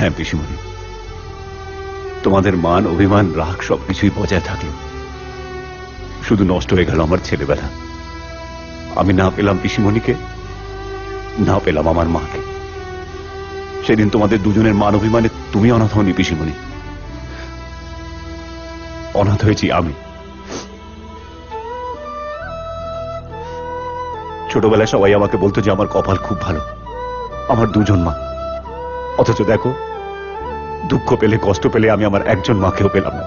হ্যাঁ পিসিমণি, তোমাদের মান অভিমান রাগ সবকিছুই বজায় থাকলো, শুধু নষ্ট হয়ে গেল আমার ছেলেবেলা। আমি না পেলাম পিসিমণিকে, না পেলাম আমার মাকে। সেদিন তোমাদের দুজনের মান অভিমানে তুমি অনাথ হওনি পিসিমণি, অনাথ হয়েছি আমি। ছোটবেলায় সবাই আমাকে বলতো যে আমার কপাল খুব ভালো, আমার দুজন মা। অথচ দেখো, দুঃখ পেলে কষ্ট পেলে আমি আমার একজন মাকেও পেলাম না।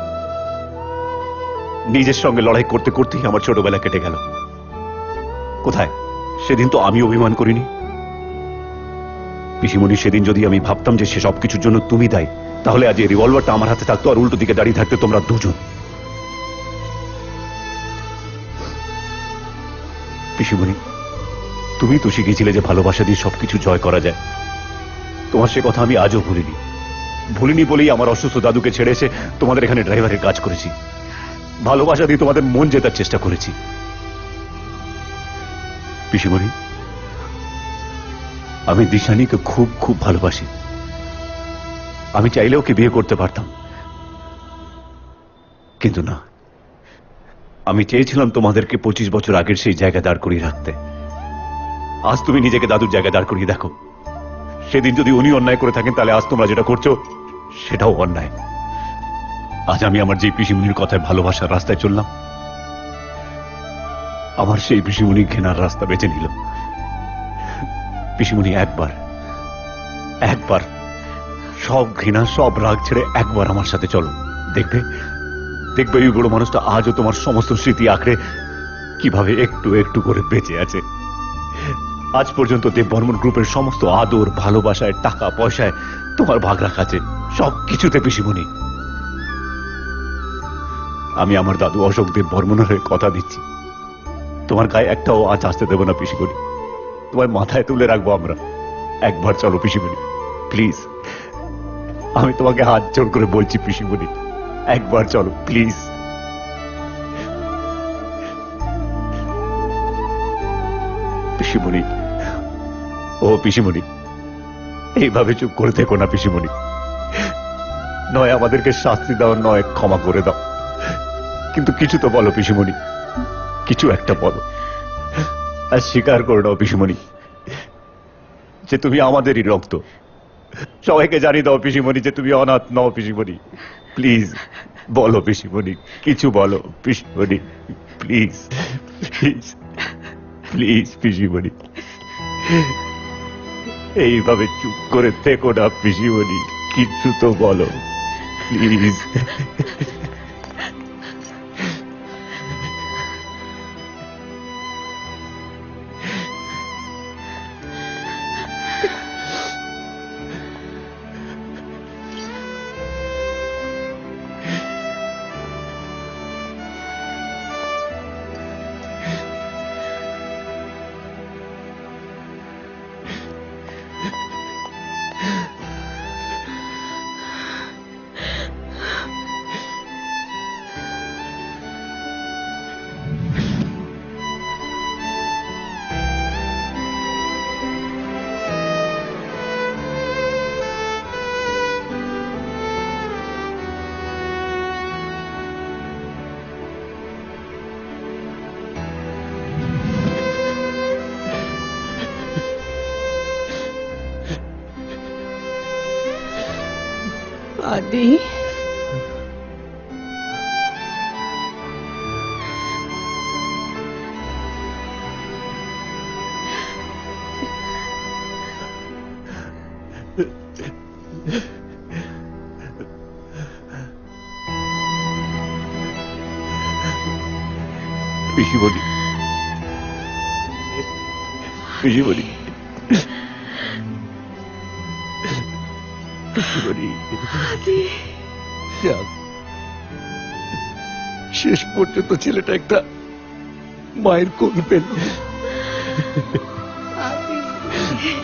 নিজের সঙ্গে লড়াই করতে করতেই আমার ছোটবেলা কেটে গেল। কোথায়? সেদিন তো আমি অভিমান করিনি পিসিমণি। সেদিন যদি আমি ভাবতাম যে সে সবকিছুর জন্য তুমি দায়ী, তাহলে আজ এই রিভলভারটা আমার হাতে থাকতো আর উল্টো দিকে দাঁড়িয়ে থাকতে তোমরা দুজন। পিসিমণি, তুমি তো শিখিয়েছিলে যে ভালোবাসা দিয়ে সবকিছু জয় করা যায়। তোমার সে কথা আমি আজও ভুলিনি। ভুলিনি বলেই আমার অসুস্থ দাদুকে ছেড়ে এসে তোমাদের এখানে ড্রাইভারের কাজ করেছি। ভালোবাসা দিয়ে তোমাদের মন জেতার চেষ্টা করেছি। পিসিমণি, আমি দিশানিকে খুব খুব ভালোবাসি। আমি চাইলেও ওকে বিয়ে করতে পারতাম, কিন্তু না। আমি চেয়েছিলাম তোমাদেরকে 25 বছর আগের সেই জায়গায় দাঁড় করিয়ে রাখতে। আজ তুমি নিজেকে দাদুর জায়গায় দাঁড় করিয়ে দেখো। সেদিন যদি উনি অন্যায় করে থাকেন, তাহলে আজ তোমরা যেটা করছো সেটাও অন্যায়। আজ আমি আমার যে পিসিমণির কথায় ভালোবাসার রাস্তায় চললাম, আমার সেই পিসিমণি ঘৃণার রাস্তা বেছে নিল। পিসিমণি, একবার সব ঘৃণা সব রাগ ছেড়ে একবার আমার সাথে চলো। দেখবে দেখবে এই বুড়ো মানুষটা আজও তোমার সমস্ত স্মৃতি আঁকড়ে কিভাবে একটু একটু করে বেঁচে আছে। আজ পর্যন্ত দেববর্মন গ্রুপের সমস্ত আদর ভালোবাসায় টাকা পয়সায় তোমার ভাগ রাখা আছে, সব কিছুতে পিসিমণি। আমি আমার দাদু অশোক দেববর্মনের হয়ে কথা দিচ্ছি, তোমার গায়ে একটাও আঁচ আসতে দেবো না পিসিমণি। তোমার মাথায় তুলে রাখবো আমরা। একবার চলো পিসিমণি, প্লিজ। আমি তোমাকে হাত জোড় করে বলছি পিসিমণি, একবার চলো প্লিজ। পিসিমণি, ও পিসিমণি, এইভাবে চুপ করে থেকো না পিসিমণি। নয় আমাদেরকে শাস্তি দাও, নয় ক্ষমা করে দাও, কিন্তু কিছু তো বলো পিসিমণি, কিছু একটা বলো। আর স্বীকার করে নাও পিসিমণি যে তুমি আমাদেরই রক্ত। সবাইকে জানিয়ে দাও পিসিমণি যে তুমি অনাথ নও পিসিমণি। প্লিজ বলো পিসিমণি, কিছু বলো পিসিমণি, প্লিজ প্লিজ প্লিজ পিসিমণি। এইভাবে চুপ করে থেকো না পিসিমণি, কিছু তো বলো প্লিজ। আদি, পিসিমণি, পিসিমণি, পিসিমণি, যাক, শেষ পর্যন্ত ছেলেটা একটা মায়ের কোল পেল।